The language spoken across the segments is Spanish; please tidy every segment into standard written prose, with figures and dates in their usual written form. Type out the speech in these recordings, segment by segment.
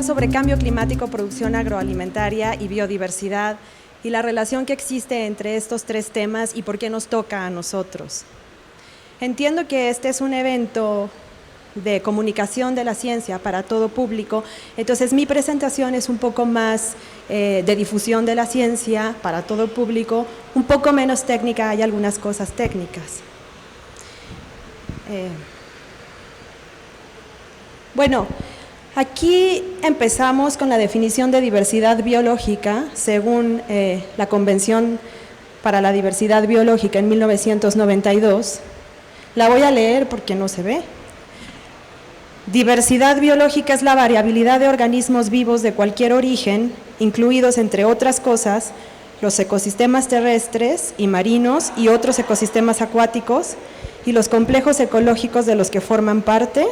sobre cambio climático, producción agroalimentaria y biodiversidad y la relación que existe entre estos tres temas y por qué nos toca a nosotros. Entiendo que este es un evento de comunicación de la ciencia para todo público, entonces mi presentación es un poco más de difusión de la ciencia para todo público, un poco menos técnica, hay algunas cosas técnicas. Bueno, aquí empezamos con la definición de diversidad biológica, según la Convención para la Diversidad Biológica en 1992. La voy a leer porque no se ve. Diversidad biológica es la variabilidad de organismos vivos de cualquier origen, incluidos, entre otras cosas, los ecosistemas terrestres y marinos y otros ecosistemas acuáticos y los complejos ecológicos de los que forman parte.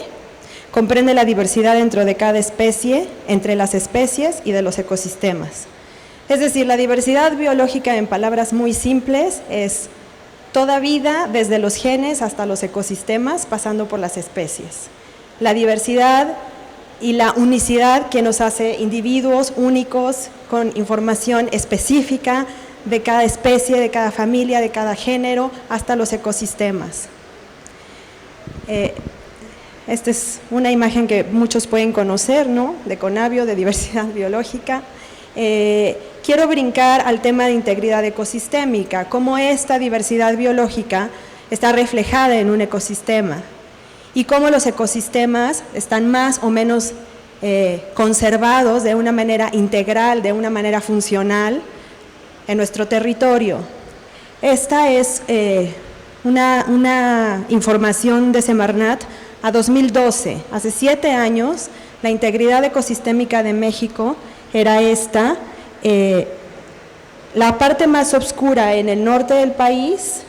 Comprende la diversidad dentro de cada especie, entre las especies y de los ecosistemas. Es decir, la diversidad biológica, en palabras muy simples, es toda vida, desde los genes hasta los ecosistemas, pasando por las especies. La diversidad y la unicidad que nos hace individuos únicos con información específica de cada especie, de cada familia, de cada género, hasta los ecosistemas. Esta es una imagen que muchos pueden conocer, ¿no? De Conavio, de diversidad biológica. Quiero brincar al tema de integridad ecosistémica, cómo esta diversidad biológica está reflejada en un ecosistema y cómo los ecosistemas están más o menos conservados de una manera integral, de una manera funcional en nuestro territorio. Esta es una información de Semarnat a 2012, hace 7 años, la integridad ecosistémica de México era esta. La parte más oscura en el norte del país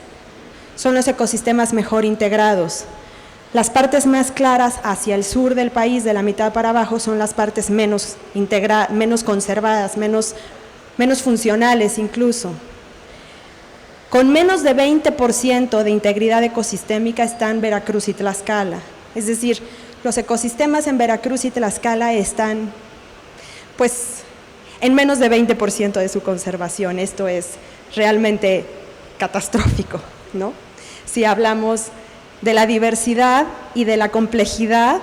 son los ecosistemas mejor integrados. Las partes más claras hacia el sur del país, de la mitad para abajo, son las partes menos conservadas, menos funcionales incluso. Con menos de 20% de integridad ecosistémica están Veracruz y Tlaxcala. Es decir, los ecosistemas en Veracruz y Tlaxcala están, pues, en menos de 20% de su conservación. Esto es realmente catastrófico, ¿no? Si hablamos de la diversidad y de la complejidad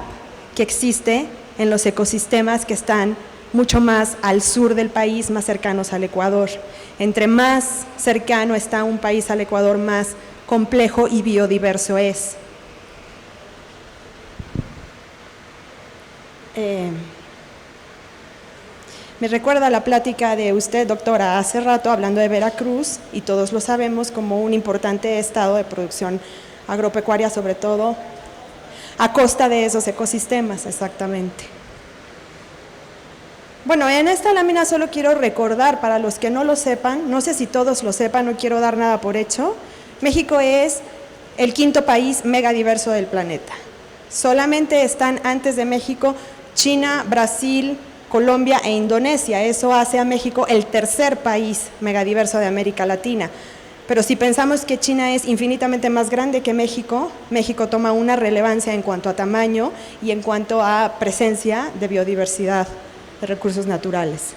que existe en los ecosistemas que están mucho más al sur del país, más cercanos al Ecuador. Entre más cercano está un país al Ecuador, más complejo y biodiverso es. Me recuerda la plática de usted, doctora, hace rato, hablando de Veracruz, y todos lo sabemos como un importante estado de producción agropecuaria, sobre todo a costa de esos ecosistemas, exactamente. Bueno, en esta lámina solo quiero recordar, para los que no lo sepan, no sé si todos lo sepan, no quiero dar nada por hecho, México es el 5º país megadiverso del planeta. Solamente están antes de México China, Brasil, Colombia e Indonesia. Eso hace a México el 3er país megadiverso de América Latina. Pero si pensamos que China es infinitamente más grande que México, México toma una relevancia en cuanto a tamaño y en cuanto a presencia de biodiversidad, de recursos naturales.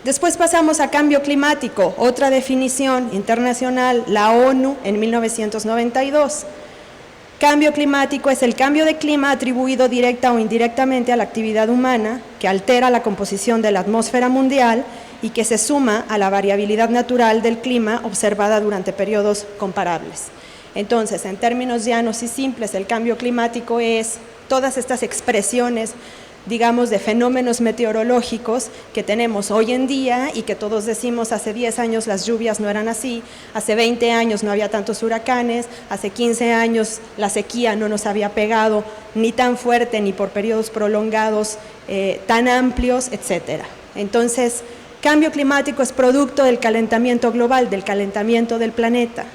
Después pasamos a cambio climático, otra definición internacional, la ONU en 1992. Cambio climático es el cambio de clima atribuido directa o indirectamente a la actividad humana que altera la composición de la atmósfera mundial y que se suma a la variabilidad natural del clima observada durante periodos comparables. Entonces, en términos llanos y simples, el cambio climático es todas estas expresiones, digamos, de fenómenos meteorológicos que tenemos hoy en día y que todos decimos hace 10 años las lluvias no eran así, hace 20 años no había tantos huracanes, hace 15 años la sequía no nos había pegado ni tan fuerte ni por periodos prolongados tan amplios, etcétera. Entonces, cambio climático es producto del calentamiento global, del calentamiento del planeta.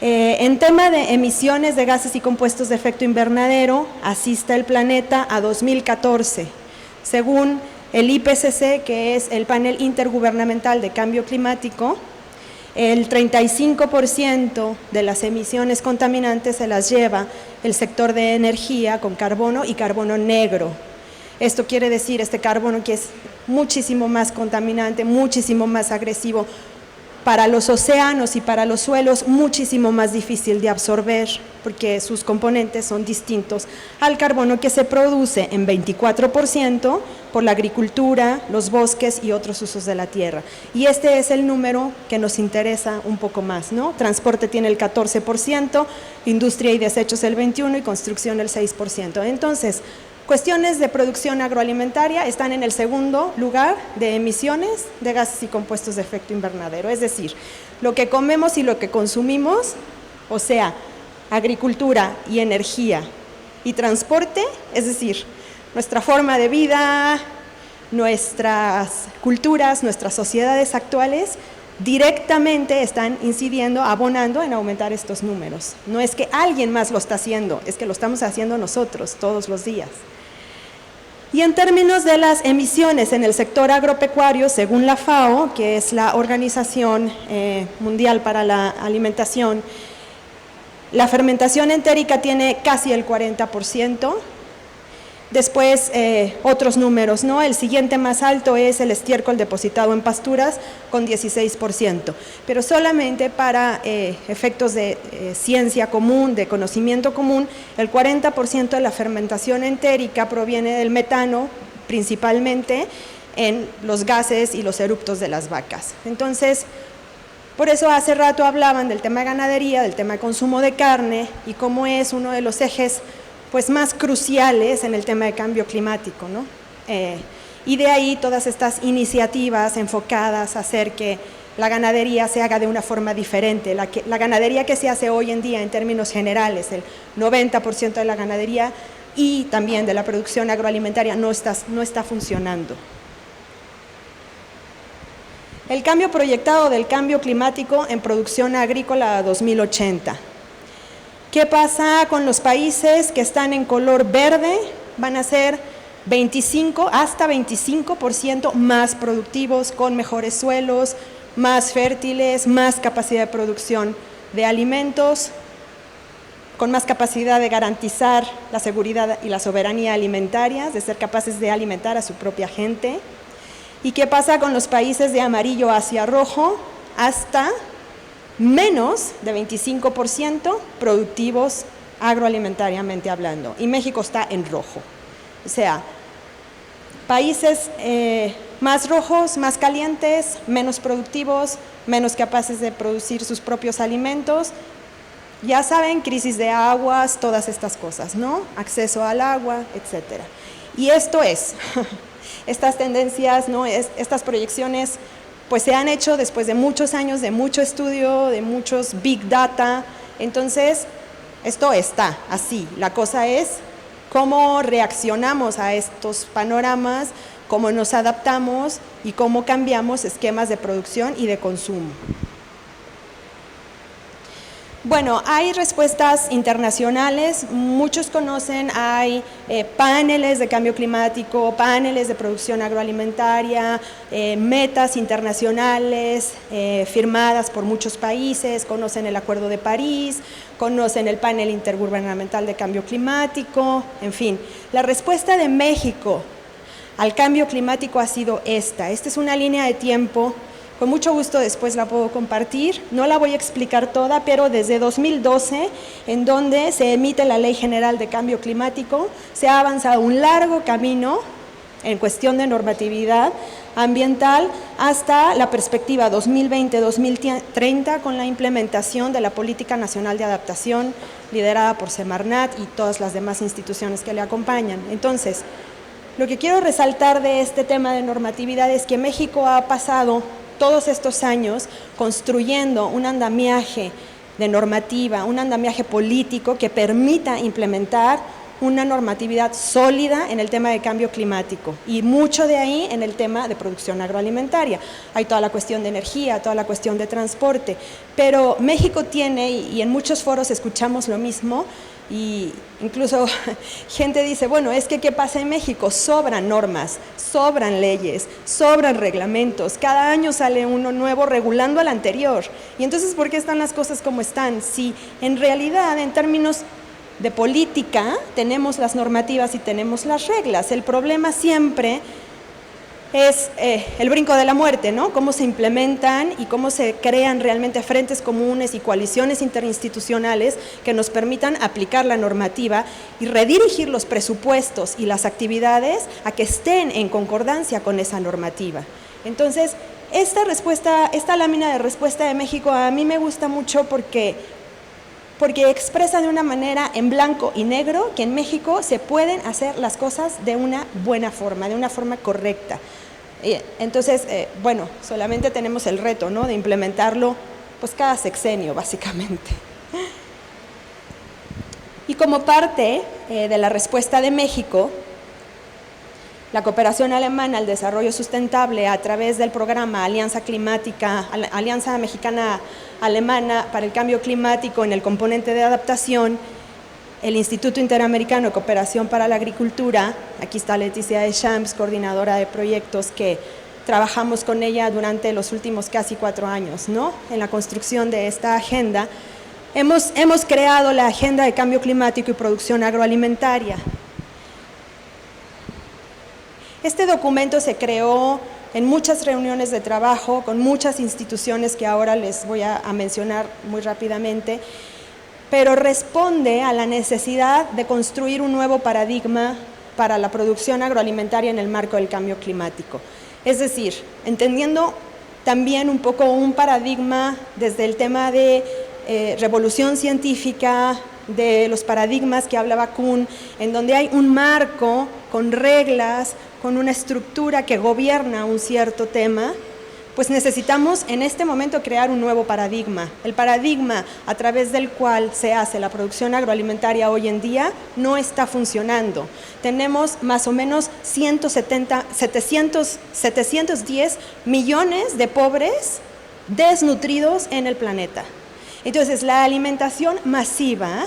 En tema de emisiones de gases y compuestos de efecto invernadero, asiste el planeta a 2014. Según el IPCC, que es el panel intergubernamental de cambio climático, el 35% de las emisiones contaminantes se las lleva el sector de energía con carbono y carbono negro. Esto quiere decir este carbono que es muchísimo más contaminante, muchísimo más agresivo para los océanos y para los suelos, muchísimo más difícil de absorber porque sus componentes son distintos al carbono que se produce en 24% por la agricultura, los bosques y otros usos de la tierra. Y este es el número que nos interesa un poco más, ¿no? Transporte tiene el 14%, industria y desechos el 21% y construcción el 6%. Entonces, cuestiones de producción agroalimentaria están en el segundo lugar de emisiones de gases y compuestos de efecto invernadero, es decir, lo que comemos y lo que consumimos, o sea, agricultura y energía y transporte, es decir, nuestra forma de vida, nuestras culturas, nuestras sociedades actuales, directamente están incidiendo, abonando en aumentar estos números. No es que alguien más lo está haciendo, es que lo estamos haciendo nosotros todos los días. Y en términos de las emisiones en el sector agropecuario, según la FAO, que es la Organización Mundial para la Alimentación, la fermentación entérica tiene casi el 40%. Después, otros números, ¿no? El siguiente más alto es el estiércol depositado en pasturas con 16%, pero solamente para efectos de ciencia común, de conocimiento común, el 40% de la fermentación entérica proviene del metano, principalmente en los gases y los eructos de las vacas. Entonces, por eso hace rato hablaban del tema de ganadería, del tema de consumo de carne y cómo es uno de los ejes pues más cruciales en el tema de cambio climático, ¿no? Y de ahí todas estas iniciativas enfocadas a hacer que la ganadería se haga de una forma diferente. La ganadería que se hace hoy en día en términos generales, el 90% de la ganadería y también de la producción agroalimentaria no está funcionando. El cambio proyectado del cambio climático en producción agrícola a 2080. ¿Qué pasa con los países que están en color verde? Van a ser hasta 25% más productivos, con mejores suelos, más fértiles, más capacidad de producción de alimentos, con más capacidad de garantizar la seguridad y la soberanía alimentarias, de ser capaces de alimentar a su propia gente. ¿Y qué pasa con los países de amarillo hacia rojo? Hasta menos de 25% productivos agroalimentariamente hablando, y México está en rojo. O sea, países más rojos, más calientes, menos productivos, menos capaces de producir sus propios alimentos. Ya saben, crisis de aguas, todas estas cosas, ¿no? Acceso al agua, etcétera. Y esto es, estas tendencias, ¿no? Estas proyecciones pues se han hecho después de muchos años, de mucho estudio, de muchos big data. Entonces, esto está así. La cosa es cómo reaccionamos a estos panoramas, cómo nos adaptamos y cómo cambiamos esquemas de producción y de consumo. Bueno, hay respuestas internacionales, muchos conocen, hay paneles de cambio climático, paneles de producción agroalimentaria, metas internacionales firmadas por muchos países, conocen el Acuerdo de París, conocen el panel intergubernamental de cambio climático, en fin. La respuesta de México al cambio climático ha sido esta es una línea de tiempo. Con mucho gusto después la puedo compartir, no la voy a explicar toda, pero desde 2012, en donde se emite la Ley General de Cambio Climático, se ha avanzado un largo camino en cuestión de normatividad ambiental hasta la perspectiva 2020-2030 con la implementación de la Política Nacional de Adaptación liderada por Semarnat y todas las demás instituciones que le acompañan. Entonces, lo que quiero resaltar de este tema de normatividad es que México ha pasado todos estos años construyendo un andamiaje de normativa, un andamiaje político que permita implementar una normatividad sólida en el tema de cambio climático y mucho de ahí en el tema de producción agroalimentaria. Hay toda la cuestión de energía, toda la cuestión de transporte, pero México tiene, y en muchos foros escuchamos lo mismo, y incluso gente dice, bueno, es que ¿qué pasa en México? Sobran normas, sobran leyes, sobran reglamentos, cada año sale uno nuevo regulando al anterior. Y entonces, ¿por qué están las cosas como están? Si en realidad, en términos de política tenemos las normativas y tenemos las reglas. El problema siempre es el brinco de la muerte, ¿no? Cómo se implementan y cómo se crean realmente frentes comunes y coaliciones interinstitucionales que nos permitan aplicar la normativa y redirigir los presupuestos y las actividades a que estén en concordancia con esa normativa. Entonces, esta lámina de respuesta de México a mí me gusta mucho porque expresa de una manera en blanco y negro que en México se pueden hacer las cosas de una buena forma, de una forma correcta. Entonces, bueno, solamente tenemos el reto, ¿no?, de implementarlo pues cada sexenio, básicamente. Y como parte de la respuesta de México, la cooperación alemana al desarrollo sustentable a través del programa Alianza Mexicana Alemana para el Cambio Climático en el componente de adaptación, el Instituto Interamericano de Cooperación para la Agricultura, aquí está Leticia Deschamps, coordinadora de proyectos, que trabajamos con ella durante los últimos casi 4 años, ¿no?, en la construcción de esta agenda. Hemos creado la Agenda de Cambio Climático y Producción Agroalimentaria. Este documento se creó en muchas reuniones de trabajo con muchas instituciones que ahora les voy a mencionar muy rápidamente, pero responde a la necesidad de construir un nuevo paradigma para la producción agroalimentaria en el marco del cambio climático. Es decir, entendiendo también un poco un paradigma desde el tema de revolución científica, de los paradigmas que hablaba Kuhn, en donde hay un marco con reglas, con una estructura que gobierna un cierto tema, pues necesitamos en este momento crear un nuevo paradigma. El paradigma a través del cual se hace la producción agroalimentaria hoy en día no está funcionando. Tenemos más o menos 710 millones de pobres desnutridos en el planeta. Entonces, la alimentación masiva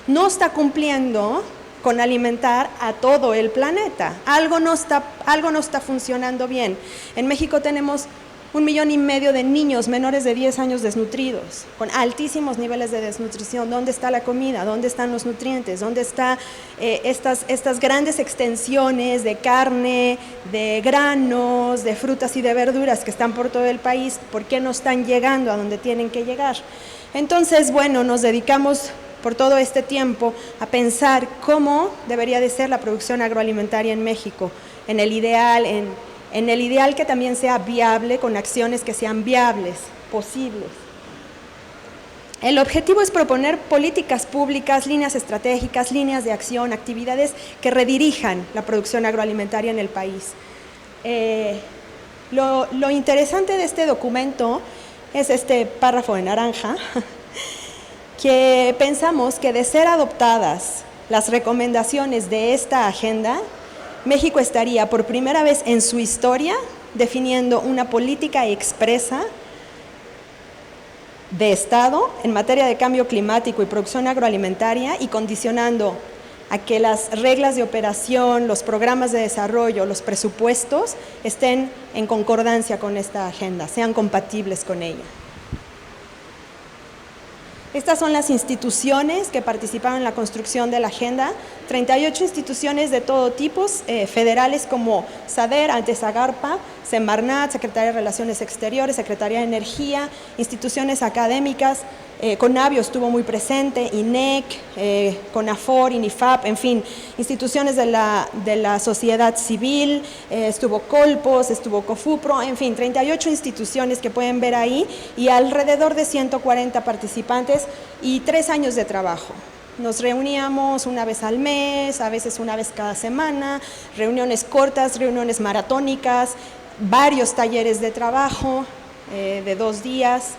no está cumpliendo con alimentar a todo el planeta. Algo no está funcionando bien. En México tenemos 1,5 millones de niños menores de 10 años desnutridos, con altísimos niveles de desnutrición. ¿Dónde está la comida? ¿Dónde están los nutrientes? ¿Dónde están estas grandes extensiones de carne, de granos, de frutas y de verduras que están por todo el país? ¿Por qué no están llegando a donde tienen que llegar? Entonces, bueno, nos dedicamos por todo este tiempo a pensar cómo debería de ser la producción agroalimentaria en México, en el ideal que también sea viable, con acciones que sean viables, posibles. El objetivo es proponer políticas públicas, líneas estratégicas, líneas de acción, actividades que redirijan la producción agroalimentaria en el país. Lo interesante de este documento es este párrafo de naranja, que pensamos que de ser adoptadas las recomendaciones de esta agenda, México estaría por primera vez en su historia definiendo una política expresa de Estado en materia de cambio climático y producción agroalimentaria y condicionando a que las reglas de operación, los programas de desarrollo, los presupuestos estén en concordancia con esta agenda, sean compatibles con ella. Estas son las instituciones que participaron en la construcción de la agenda, 38 instituciones de todo tipo, federales como SADER, Antesagarpa, Semarnat, Secretaría de Relaciones Exteriores, Secretaría de Energía, instituciones académicas, CONABIO estuvo muy presente, INEC, CONAFOR, INIFAP, en fin, instituciones de la sociedad civil, estuvo Colpos, estuvo COFUPRO, en fin, 38 instituciones que pueden ver ahí y alrededor de 140 participantes y 3 años de trabajo. Nos reuníamos una vez al mes, a veces una vez cada semana, reuniones cortas, reuniones maratónicas, varios talleres de trabajo de 2 días.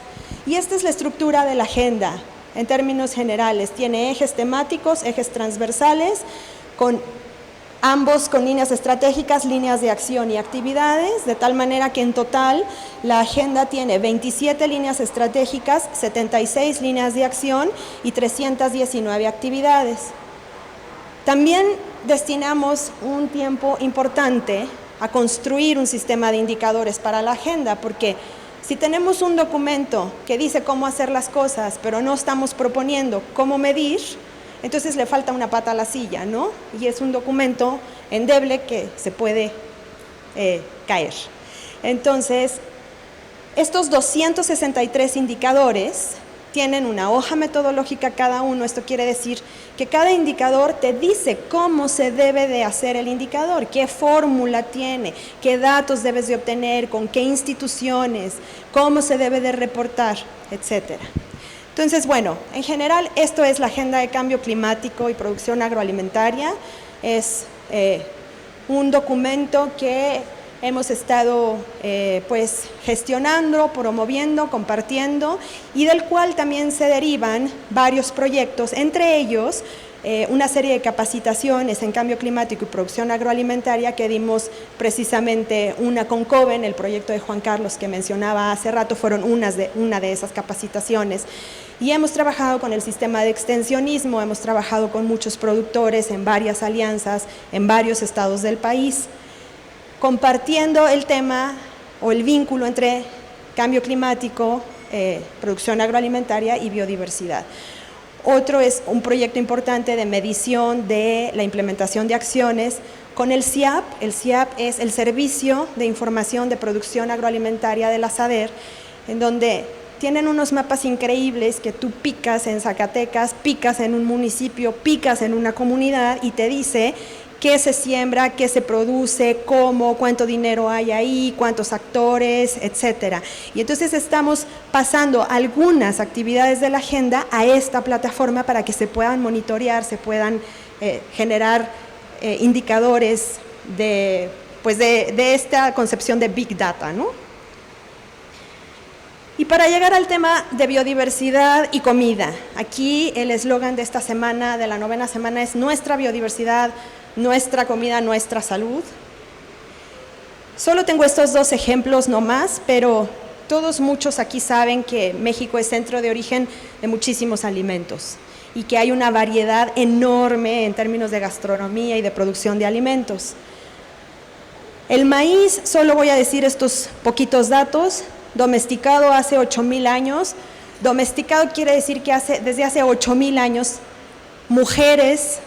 Y esta es la estructura de la agenda, en términos generales. Tiene ejes temáticos, ejes transversales, ambos con líneas estratégicas, líneas de acción y actividades, de tal manera que en total la agenda tiene 27 líneas estratégicas, 76 líneas de acción y 319 actividades. También destinamos un tiempo importante a construir un sistema de indicadores para la agenda, porque si tenemos un documento que dice cómo hacer las cosas, pero no estamos proponiendo cómo medir, entonces le falta una pata a la silla, ¿no? Y es un documento endeble que se puede caer. Entonces, estos 263 indicadores tienen una hoja metodológica cada uno. Esto quiere decir que cada indicador te dice cómo se debe de hacer el indicador, qué fórmula tiene, qué datos debes de obtener, con qué instituciones, cómo se debe de reportar, etcétera. Entonces, bueno, en general esto es la Agenda de Cambio Climático y Producción Agroalimentaria. Es un documento que hemos estado pues gestionando, promoviendo, compartiendo, y del cual también se derivan varios proyectos, entre ellos una serie de capacitaciones en cambio climático y producción agroalimentaria que dimos precisamente una con COVEN, el proyecto de Juan Carlos que mencionaba hace rato, fueron una de esas capacitaciones. Y hemos trabajado con el sistema de extensionismo, hemos trabajado con muchos productores en varias alianzas, en varios estados del país, compartiendo el tema o el vínculo entre cambio climático, producción agroalimentaria y biodiversidad. Otro es un proyecto importante de medición de la implementación de acciones con el SIAP. El SIAP es el Servicio de Información de Producción Agroalimentaria de la SADER, en donde tienen unos mapas increíbles que tú picas en Zacatecas, picas en un municipio, picas en una comunidad y te dice qué se siembra, qué se produce, cómo, cuánto dinero hay ahí, cuántos actores, etcétera. Y entonces estamos pasando algunas actividades de la agenda a esta plataforma para que se puedan monitorear, se puedan generar indicadores de esta concepción de Big Data, ¿no? Y para llegar al tema de biodiversidad y comida, aquí el eslogan de esta semana, de la 9ª semana, es nuestra biodiversidad, nuestra comida, nuestra salud. Solo tengo estos dos ejemplos nomás, pero muchos aquí saben que México es centro de origen de muchísimos alimentos y que hay una variedad enorme en términos de gastronomía y de producción de alimentos. El maíz, solo voy a decir estos poquitos datos, domesticado hace 8,000 años. Domesticado quiere decir que desde hace 8,000 años mujeres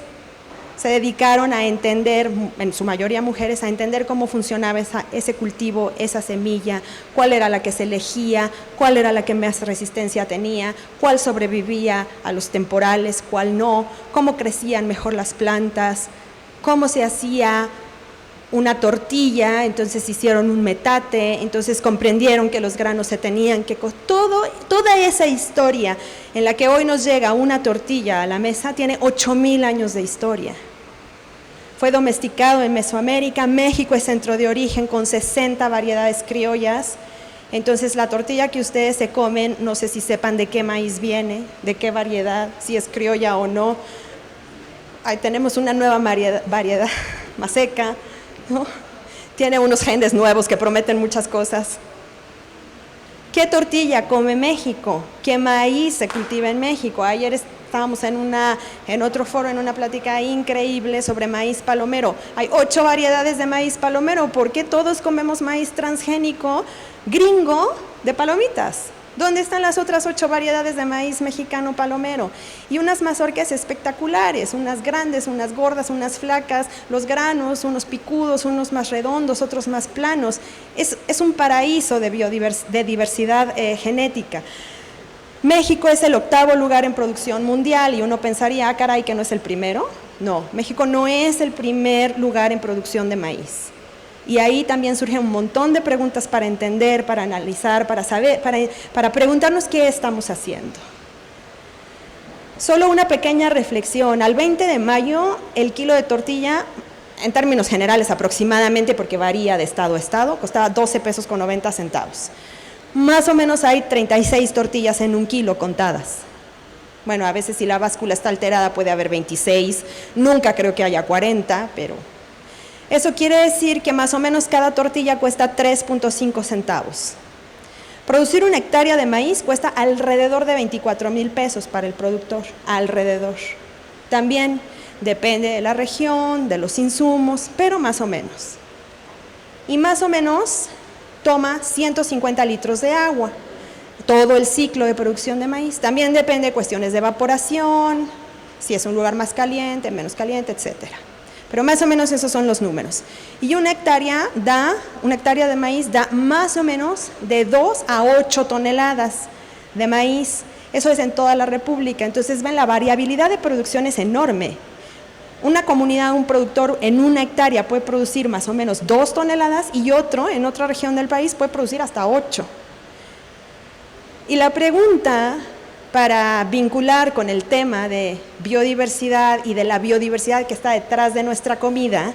se dedicaron a entender, en su mayoría mujeres, a entender cómo funcionaba ese cultivo, esa semilla, cuál era la que se elegía, cuál era la que más resistencia tenía, cuál sobrevivía a los temporales, cuál no, cómo crecían mejor las plantas, cómo se hacía una tortilla, entonces hicieron un metate, entonces comprendieron que los granos se tenían que... Toda esa historia en la que hoy nos llega una tortilla a la mesa tiene 8,000 años de historia. Fue domesticado en Mesoamérica, México es centro de origen con 60 variedades criollas, entonces la tortilla que ustedes se comen, no sé si sepan de qué maíz viene, de qué variedad, si es criolla o no. Ahí tenemos una nueva variedad maseca, ¿no? Tiene unos genes nuevos que prometen muchas cosas. ¿Qué tortilla come México? ¿Qué maíz se cultiva en México? Ayer estábamos en otro foro, en una plática increíble sobre maíz palomero. Hay 8 variedades de maíz palomero. ¿Por qué todos comemos maíz transgénico gringo de palomitas? ¿Dónde están las otras 8 variedades de maíz mexicano palomero? Y unas mazorcas espectaculares, unas grandes, unas gordas, unas flacas, los granos, unos picudos, unos más redondos, otros más planos. Es un paraíso de diversidad genética. México es el 8º lugar en producción mundial y uno pensaría, caray, que no es el primero. No, México no es el primer lugar en producción de maíz. Y ahí también surgen un montón de preguntas para entender, para analizar, para saber, para preguntarnos qué estamos haciendo. Solo una pequeña reflexión. Al 20 de mayo, el kilo de tortilla, en términos generales aproximadamente, porque varía de estado a estado, costaba 12 pesos con 90 centavos. Más o menos hay 36 tortillas en un kilo contadas. Bueno, a veces si la báscula está alterada puede haber 26, nunca creo que haya 40, pero... Eso quiere decir que más o menos cada tortilla cuesta 3.5 centavos. Producir una hectárea de maíz cuesta alrededor de 24,000 pesos para el productor, alrededor. También depende de la región, de los insumos, pero más o menos. Y más o menos toma 150 litros de agua, todo el ciclo de producción de maíz. También depende de cuestiones de evaporación, si es un lugar más caliente, menos caliente, etcétera. Pero más o menos esos son los números. Y una hectárea de maíz da más o menos de 2 a 8 toneladas de maíz. Eso es en toda la República. Entonces, ven, la variabilidad de producción es enorme. Una comunidad, un productor en una hectárea puede producir más o menos 2 toneladas y otro, en otra región del país, puede producir hasta 8. Y la pregunta para vincular con el tema de biodiversidad y de la biodiversidad que está detrás de nuestra comida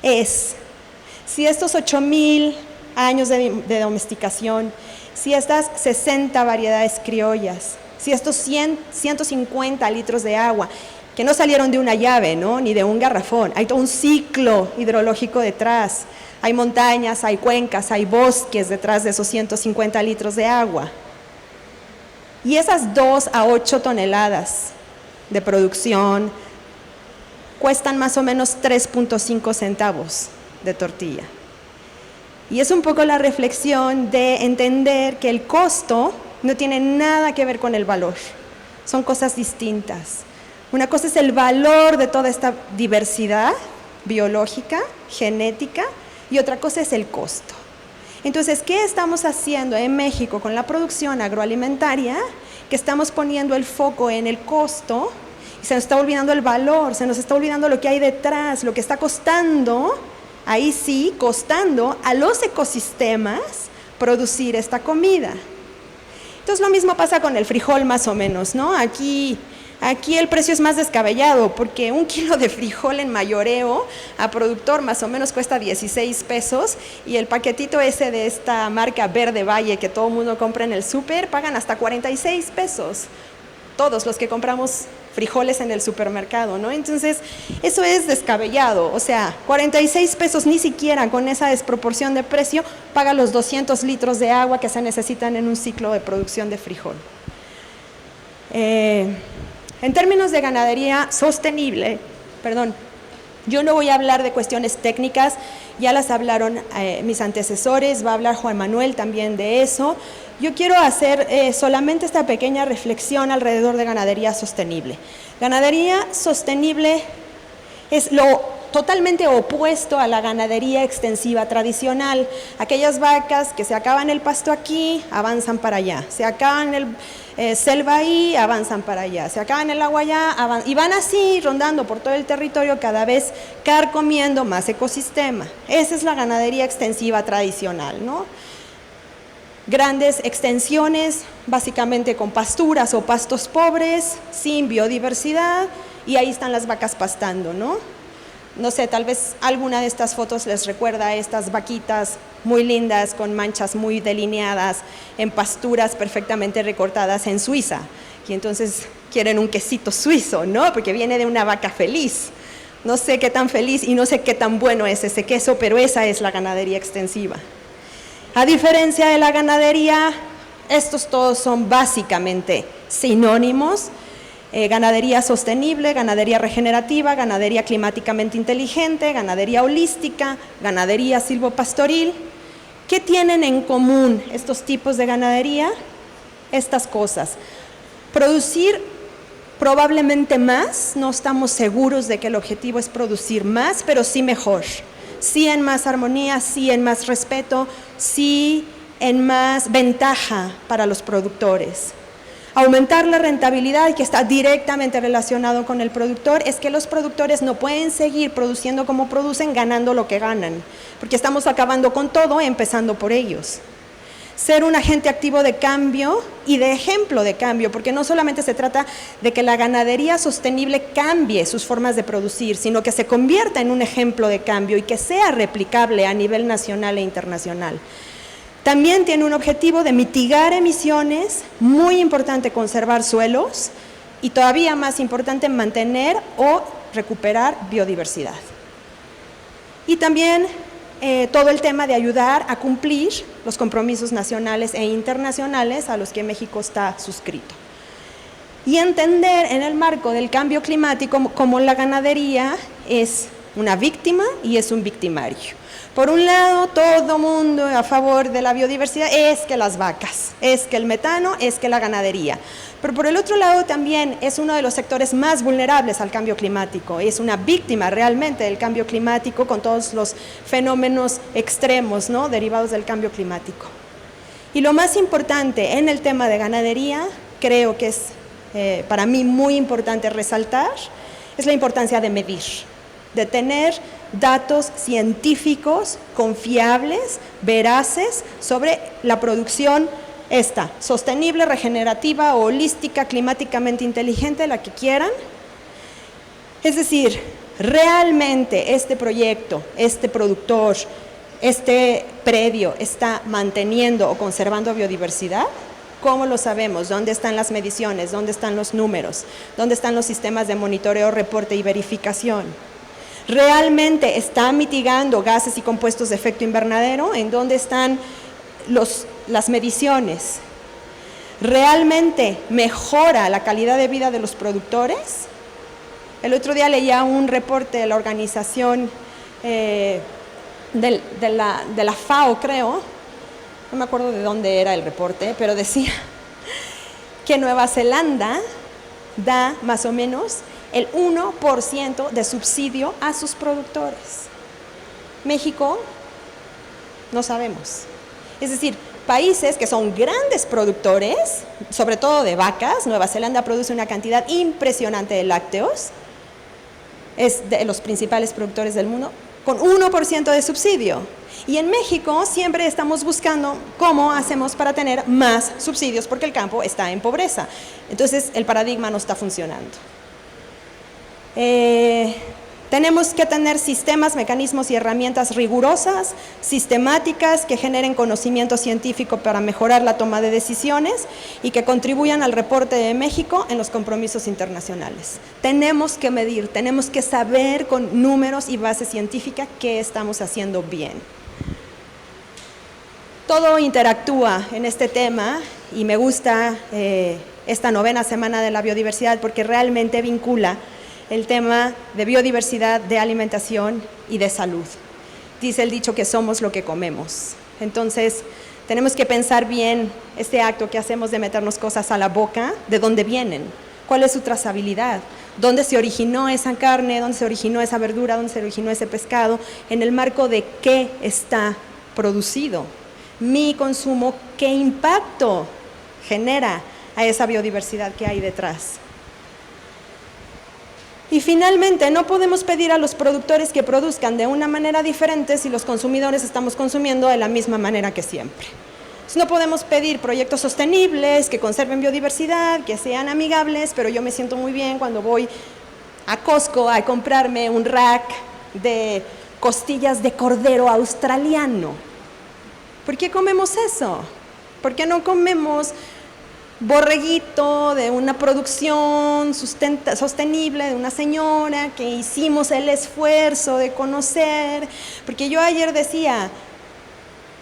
es, si estos 8,000 años de domesticación, si estas 60 variedades criollas, si estos 150 litros de agua, que no salieron de una llave, ¿no?, ni de un garrafón, hay todo un ciclo hidrológico detrás, hay montañas, hay cuencas, hay bosques detrás de esos 150 litros de agua. Y esas 2 a 8 toneladas de producción cuestan más o menos 3.5 centavos de tortilla. Y es un poco la reflexión de entender que el costo no tiene nada que ver con el valor, son cosas distintas. Una cosa es el valor de toda esta diversidad biológica, genética, y otra cosa es el costo. Entonces, ¿qué estamos haciendo en México con la producción agroalimentaria? Que estamos poniendo el foco en el costo y se nos está olvidando el valor, se nos está olvidando lo que hay detrás, lo que está costando, ahí sí, costando a los ecosistemas producir esta comida. Entonces, lo mismo pasa con el frijol más o menos, ¿no? Aquí el precio es más descabellado porque 1 kilo de frijol en mayoreo a productor más o menos cuesta 16 pesos y el paquetito ese de esta marca Verde Valle que todo el mundo compra en el súper pagan hasta 46 pesos. Todos los que compramos frijoles en el supermercado, ¿no? Entonces, eso es descabellado. O sea, 46 pesos ni siquiera con esa desproporción de precio paga los 200 litros de agua que se necesitan en un ciclo de producción de frijol. En términos de ganadería sostenible, yo no voy a hablar de cuestiones técnicas, ya las hablaron mis antecesores, va a hablar Juan Manuel también de eso. Yo quiero hacer solamente esta pequeña reflexión alrededor de ganadería sostenible. Ganadería sostenible es lo totalmente opuesto a la ganadería extensiva tradicional. Aquellas vacas que se acaban el pasto aquí, avanzan para allá. Se acaban el selva ahí, avanzan para allá. Se acaban el agua allá, y van así rondando por todo el territorio, cada vez carcomiendo más ecosistema. Esa es la ganadería extensiva tradicional, ¿no? Grandes extensiones, básicamente con pasturas o pastos pobres, sin biodiversidad, y ahí están las vacas pastando, ¿no? No sé, tal vez alguna de estas fotos les recuerda a estas vaquitas muy lindas, con manchas muy delineadas, en pasturas perfectamente recortadas en Suiza. Y entonces quieren un quesito suizo, ¿no? Porque viene de una vaca feliz. No sé qué tan feliz y no sé qué tan bueno es ese queso, pero esa es la ganadería extensiva. A diferencia de la ganadería, estos todos son básicamente sinónimos. Ganadería sostenible, ganadería regenerativa, ganadería climáticamente inteligente, ganadería holística, ganadería silvopastoril. ¿Qué tienen en común estos tipos de ganadería? Estas cosas. Producir probablemente más, no estamos seguros de que el objetivo es producir más, pero sí mejor. Sí en más armonía, sí en más respeto, sí en más ventaja para los productores. Aumentar la rentabilidad, que está directamente relacionado con el productor, es que los productores no pueden seguir produciendo como producen, ganando lo que ganan, porque estamos acabando con todo, empezando por ellos. Ser un agente activo de cambio y de ejemplo de cambio, porque no solamente se trata de que la ganadería sostenible cambie sus formas de producir, sino que se convierta en un ejemplo de cambio y que sea replicable a nivel nacional e internacional. También tiene un objetivo de mitigar emisiones, muy importante conservar suelos y todavía más importante mantener o recuperar biodiversidad. Y también todo el tema de ayudar a cumplir los compromisos nacionales e internacionales a los que México está suscrito. Y entender en el marco del cambio climático como la ganadería es una víctima y es un victimario. Por un lado, todo mundo a favor de la biodiversidad, es que las vacas, es que el metano, es que la ganadería. Pero por el otro lado también es uno de los sectores más vulnerables al cambio climático, es una víctima realmente del cambio climático con todos los fenómenos extremos, ¿no?, derivados del cambio climático. Y lo más importante en el tema de ganadería, creo que es para mí muy importante resaltar, es la importancia de medir, de tener datos científicos confiables, veraces, sobre la producción sostenible, regenerativa, holística, climáticamente inteligente, la que quieran. Es decir, realmente este proyecto, este productor, este predio está manteniendo o conservando biodiversidad. ¿Cómo lo sabemos? ¿Dónde están las mediciones? ¿Dónde están los números? ¿Dónde están los sistemas de monitoreo, reporte y verificación? ¿Realmente está mitigando gases y compuestos de efecto invernadero? ¿En dónde están las mediciones? ¿Realmente mejora la calidad de vida de los productores? El otro día leía un reporte de la organización de la FAO, creo, no me acuerdo de dónde era el reporte, pero decía que Nueva Zelanda da más o menos el 1% de subsidio a sus productores. México, no sabemos. Es decir, países que son grandes productores, sobre todo de vacas. Nueva Zelanda produce una cantidad impresionante de lácteos, es de los principales productores del mundo, con 1% de subsidio. Y en México siempre estamos buscando cómo hacemos para tener más subsidios, porque el campo está en pobreza. Entonces, el paradigma no está funcionando. Tenemos que tener sistemas, mecanismos y herramientas rigurosas, sistemáticas, que generen conocimiento científico para mejorar la toma de decisiones y que contribuyan al reporte de México en los compromisos internacionales. Tenemos que medir, tenemos que saber con números y base científica qué estamos haciendo bien. Todo interactúa en este tema y me gusta esta 9ª Semana de la Biodiversidad porque realmente vincula el tema de biodiversidad, de alimentación y de salud. Dice el dicho que somos lo que comemos. Entonces, tenemos que pensar bien este acto que hacemos de meternos cosas a la boca, de dónde vienen, cuál es su trazabilidad, dónde se originó esa carne, dónde se originó esa verdura, dónde se originó ese pescado, en el marco de qué está producido. Mi consumo, qué impacto genera a esa biodiversidad que hay detrás. Y finalmente, no podemos pedir a los productores que produzcan de una manera diferente si los consumidores estamos consumiendo de la misma manera que siempre. Entonces, no podemos pedir proyectos sostenibles, que conserven biodiversidad, que sean amigables, pero yo me siento muy bien cuando voy a Costco a comprarme un rack de costillas de cordero australiano. ¿Por qué comemos eso? ¿Por qué no comemos borreguito de una producción sostenible de una señora que hicimos el esfuerzo de conocer? Porque yo ayer decía,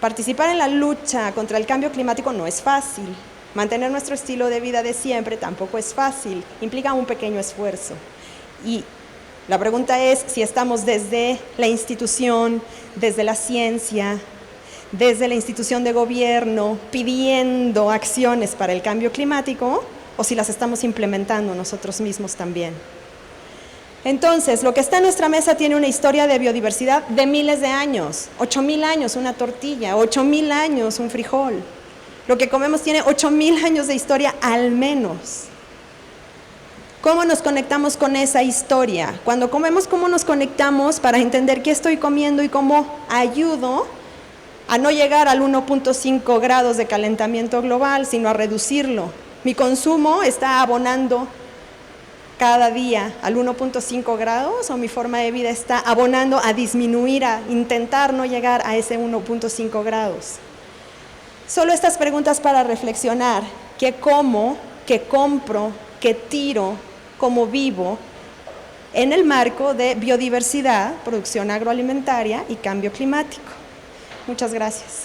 participar en la lucha contra el cambio climático no es fácil, mantener nuestro estilo de vida de siempre tampoco es fácil, implica un pequeño esfuerzo. Y la pregunta es si estamos desde la institución, desde la ciencia, desde la institución de gobierno, pidiendo acciones para el cambio climático, o si las estamos implementando nosotros mismos también. Entonces, lo que está en nuestra mesa tiene una historia de biodiversidad de miles de años, 8,000 años una tortilla, 8,000 años un frijol. Lo que comemos tiene 8,000 años de historia al menos. ¿Cómo nos conectamos con esa historia? Cuando comemos, ¿cómo nos conectamos para entender qué estoy comiendo y cómo ayudo a no llegar al 1.5 grados de calentamiento global, sino a reducirlo? Mi consumo está abonando cada día al 1.5 grados, o mi forma de vida está abonando a disminuir, a intentar no llegar a ese 1.5 grados. Solo estas preguntas para reflexionar: ¿qué como? ¿Qué compro? ¿Qué tiro? ¿Cómo vivo? En el marco de biodiversidad, producción agroalimentaria y cambio climático. Muchas gracias.